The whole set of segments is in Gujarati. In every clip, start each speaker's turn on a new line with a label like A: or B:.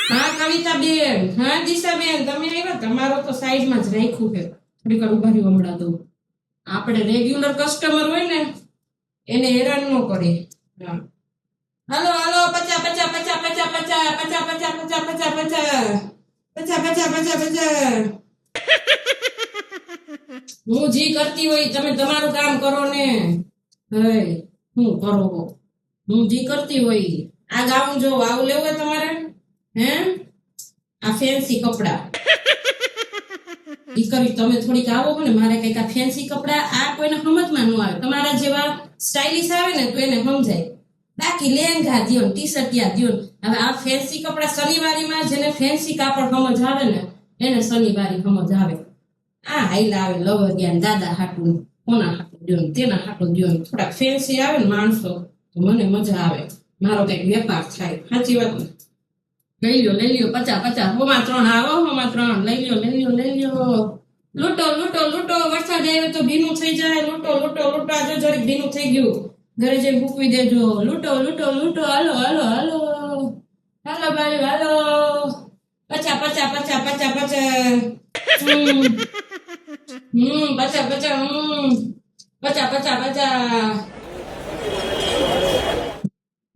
A: હા કવિતાબેન, હા દિશાબેન, તમે આવ્યા? તમારો તો સાઈડમાં જ રાખ્યું છે. થોડીક વાર ઉભા રહ્યો, હમણાં દઉં. આપણે રેગ્યુલર કસ્ટમર હોય ને એને હેરાન ન કરે. હા. હાલો હાલો, પચા પચા પચા પચા પચા પચા પચા પચા પચા પચા પચા પચા પચા પચા. હું જી કરતી હોય તમે તમારું કામ કરો ને. હે હું કરો? હું જી કરતી હોય. આ ગાઉન જો આવું લેવું હોય તમારે? હે આ ફેન્સી કપડા દીકરી તમે થોડીક આવો ને મારે કઈક આ ફેન્સી કપડા આ કોઈને સમજમાં ન આવે. તમારા જેવા સ્ટાઇલિશ આવે ને તો એને સમજાય. બાકી લેંઘા દ્યો ને ટી-શર્ટિયા દ્યો ને. હવે આ ફેન્સી કપડા શનિવારીમાં જેને ફેન્સી કાપડ સમજ આવે ને એને શનિવારી સમજ આવે. આ હાઈલા આવે લવરિયા ને દાદા હાટું કોના હાટું દ્યો ને તેના હાટું દ્યો ને થોડાક ફેન્સી આવે ને માણસો તો મને મજા આવે. મારો કઈક વેપાર થાય. સાચી વાત ને? લઈ લ્યો 50 હોમાં 3 આવો, હોમાં 3 લઈ લ્યો. લૂંટો લૂંટો લૂંટો. વરસાદ આવે તો ભીનું થઈ જાય. લૂંટો લૂંટો લૂંટો. આજે જરીક ભીનું થઈ ગયું. ઘરે જઈને મૂકવી દેજો. લૂંટો લૂંટો લૂંટો. હાલો હાલો હાલો હાલો ભાઈ હાલો. 50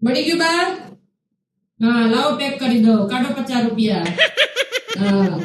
A: મળી ગયું બા? હા લાવો પેક કરી દો. કાઢો 50 રૂપિયા. હા